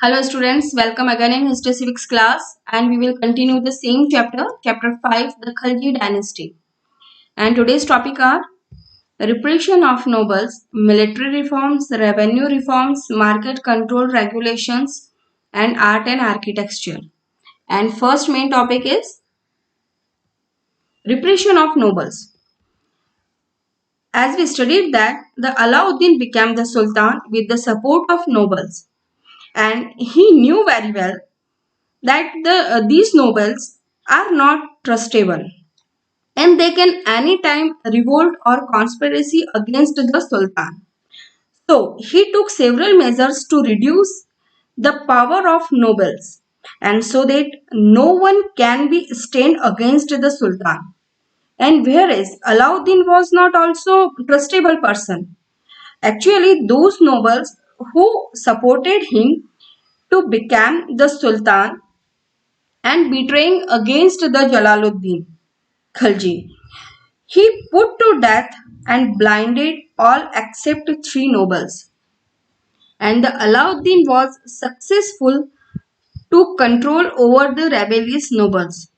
Hello students, welcome again in History Civics class, and we will continue the same chapter, chapter 5, the Khalji dynasty. And today's topic are repression of nobles, military reforms, revenue reforms, market control regulations, and art and architecture. And first main topic is repression of nobles. As we studied that the Alauddin became the Sultan with the support of nobles, and he knew very well that these nobles are not trustable and they can anytime revolt or conspiracy against the sultan. So he took several measures to reduce the power of nobles and so that no one can be stand against the sultan. And whereas Alauddin was not also trustable person, actually those nobles who supported him to become the sultan and betraying against the Jalaluddin Khalji. He put to death and blinded all except three nobles. And the Alauddin was successful to control over the rebellious nobles.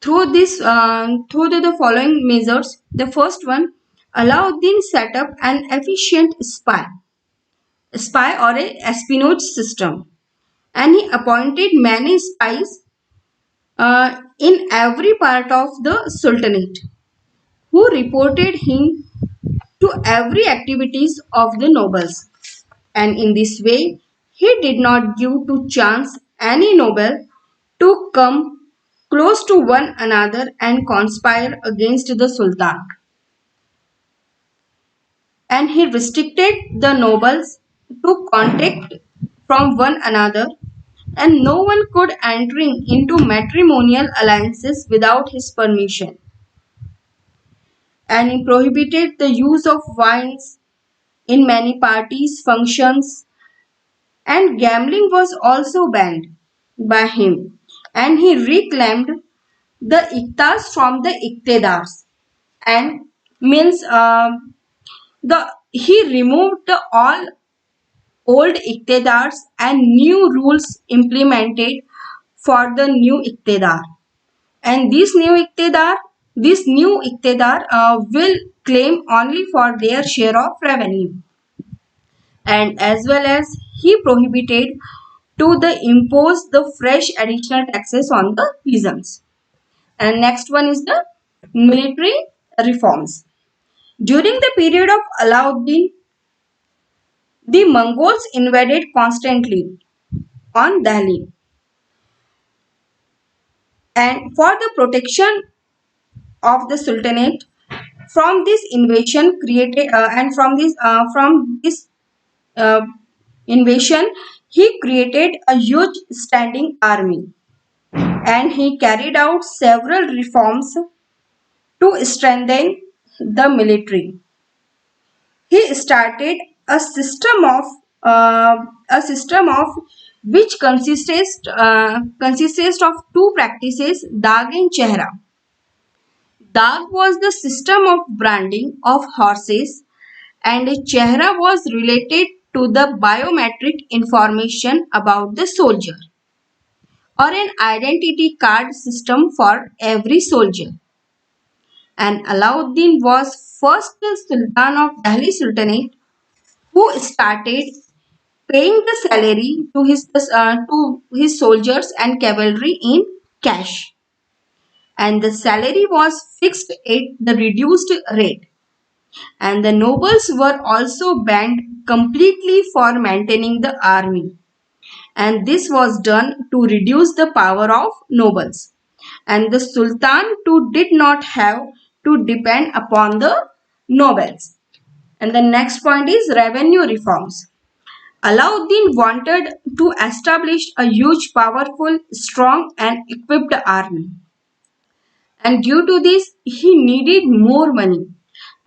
Through the following measures, the first one, Alauddin set up an efficient spy or a espionage system, and he appointed many spies in every part of the Sultanate who reported him to every activities of the nobles. And in this way, he did not give to chance any noble to come close to one another and conspire against the Sultan. And he restricted the nobles to contact from one another, and no one could enter into matrimonial alliances without his permission. And he prohibited the use of wines in many parties, functions, and gambling was also banned by him. And he reclaimed the iktas from the iktedars and means the he removed the all old iktedars and new rules implemented for the new iktedar. And this new iktedar will claim only for their share of revenue. And as well as he prohibited to the impose the fresh additional taxes on the peasants. And next one is the military reforms. During the period of Alauddin, the Mongols invaded constantly on Delhi, and for the protection of the sultanate from this invasion created and from this uh, invasion, he created a huge standing army, and he carried out several reforms to strengthen the military. He started a system of which consists of two practices, Dag and Chehra. Dag was the system of branding of horses, and Chehra was related to the biometric information about the soldier, or an identity card system for every soldier. And Alauddin was first the Sultan of Delhi Sultanate who started paying the salary to his soldiers and cavalry in cash, and the salary was fixed at the reduced rate, and the nobles were also banned completely for maintaining the army, and this was done to reduce the power of nobles, and the sultan too did not have to depend upon the nobles. And the next point is revenue reforms. Alauddin wanted to establish a huge, powerful, strong and equipped army, and due to this he needed more money,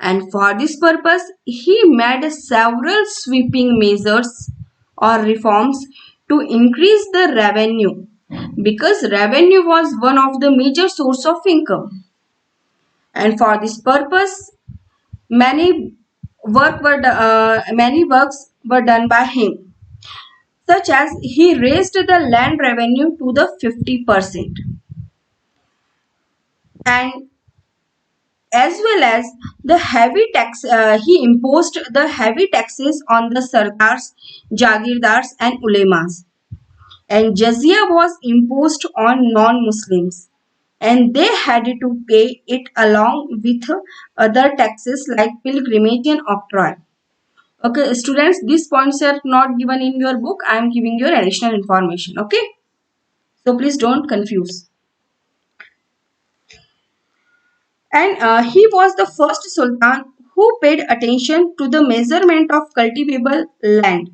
and for this purpose he made several sweeping measures or reforms to increase the revenue, because revenue was one of the major source of income. And for this purpose many works were done by him. such as he raised the land revenue to the 50%, and as well as the heavy tax, he imposed the heavy taxes on the sardars, jagirdars and ulemas. And jizya was imposed on non-Muslims, and they had to pay it along with other taxes like pilgrimage and octroi. Okay, students, these points are not given in your book. I am giving you additional information. Okay, so please don't confuse. And he was the first sultan who paid attention to the measurement of cultivable land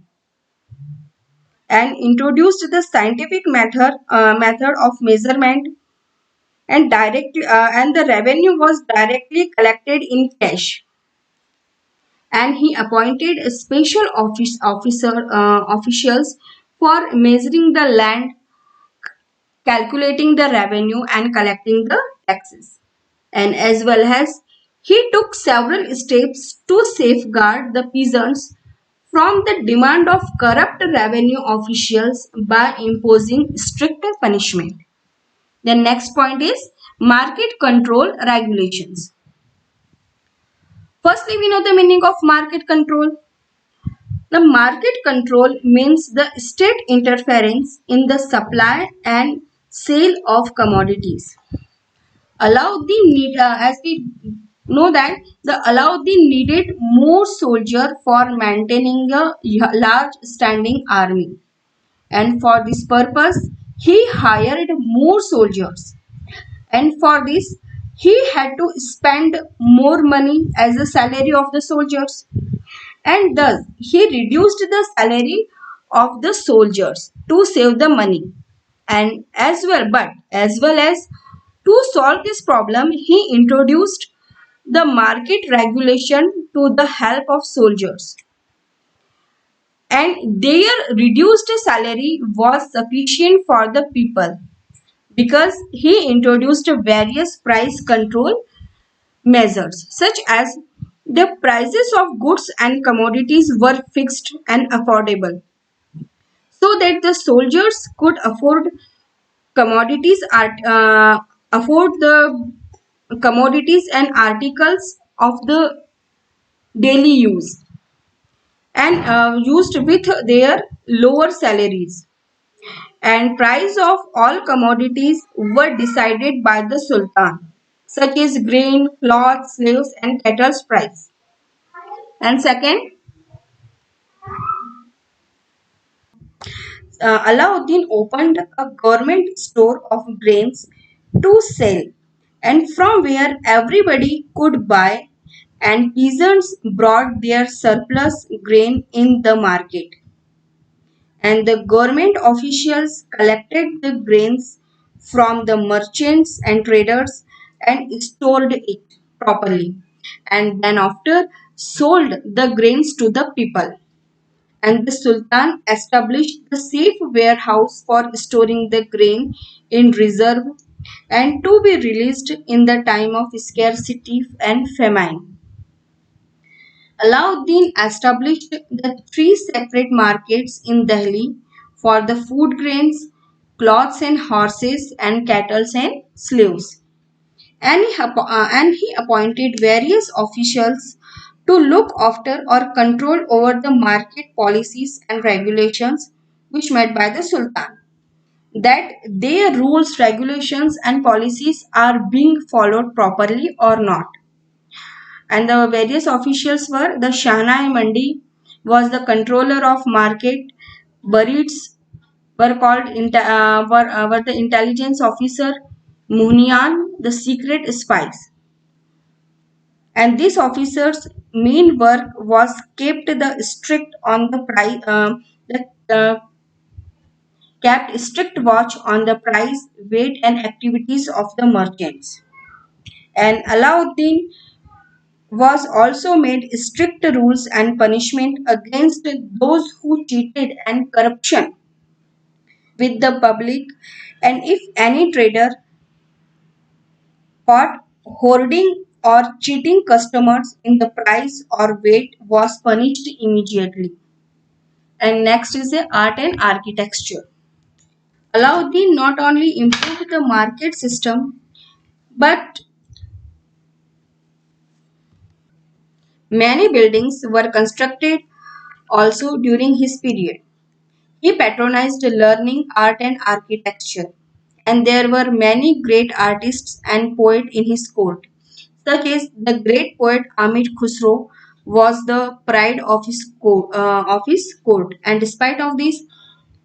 and introduced the scientific method of measurement, and the revenue was directly collected in cash. And he appointed a special officials for measuring the land, calculating the revenue and collecting the taxes. And as well as he took several steps to safeguard the peasants from the demand of corrupt revenue officials by imposing stricter punishment. The next point is market control regulations. Firstly, we know the meaning of market control. The market control means the state interference in the supply and sale of commodities. As we know that the Alauddin needed more soldiers for maintaining a large standing army, and for this purpose he hired more soldiers, and for this he had to spend more money as a salary of the soldiers, and thus he reduced the salary of the soldiers to save the money. And as well as to solve this problem, he introduced the market regulation to the help of soldiers, and their reduced salary was sufficient for the people because he introduced various price control measures, such as the prices of goods and commodities were fixed and affordable so that the soldiers could commodities art, afford the commodities and articles of the daily use, and used with their lower salaries. And price of all commodities were decided by the sultan, such as grain, cloth, slaves and cattle's price. And second, Alauddin opened a government store of grains to sell, and from where everybody could buy, and peasants brought their surplus grain in the market. And the government officials collected the grains from the merchants and traders and stored it properly, and then after sold the grains to the people. And the sultan established the safe warehouse for storing the grain in reserve and to be released in the time of scarcity and famine. Alauddin established the three separate markets in Delhi for the food grains, cloths and horses, and cattle and slaves. And he appointed various officials to look after or control over the market policies and regulations which made by the sultan, that their rules, regulations and policies are being followed properly or not. And the various officials were the Shahnai Mandi was the controller of market, Barids were the intelligence officer, Munian the secret spies. And these officers' main work was kept the strict on the price, the, kept strict watch on the price, weight, and activities of the merchants. And Alauddin was also made strict rules and punishment against those who cheated and corruption with the public, and if any trader caught hoarding or cheating customers in the price or weight was punished immediately. And next is the art and architecture. Alauddin not only improved the market system but many buildings were constructed also during his period. He patronized learning, art, and architecture, and there were many great artists and poets in his court, such as the great poet Amir Khusro was the pride of his court. And despite of this,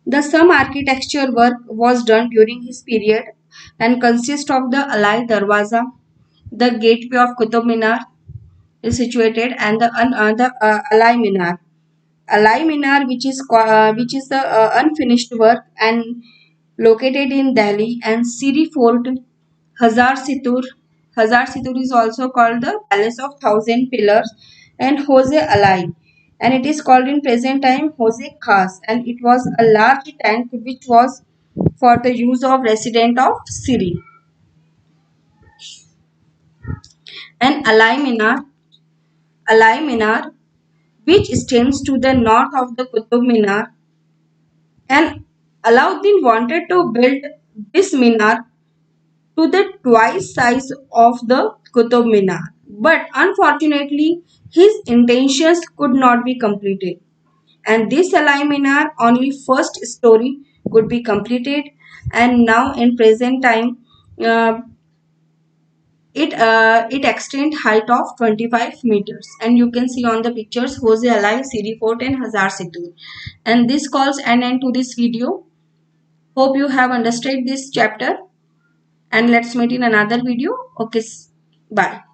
the some architecture work was done during his period and consists of the Alai Darwaza, the gateway of Qutub Minar is situated, and the Alai Minar. Alai Minar, which is the unfinished work and located in Delhi, and Siri Fort, Hazar Situr. Hazar Situr is also called the Palace of Thousand Pillars, and Jose Alai, and it is called in present time Jose Khas, and it was a large tank which was for the use of resident of Siri. And Alai Minar, which stands to the north of the Qutub Minar, and Alauddin wanted to build this minar to the twice size of the Qutub Minar. But unfortunately, his intentions could not be completed. And this Alai Minar only first story could be completed. And now in present time, uh, it extend height of 25 meters. And you can see on the pictures Jose Alai, Siri Fort, and Hazar Situ. And this calls an end to this video. Hope you have understood this chapter, and let's meet in another video. Okay, bye.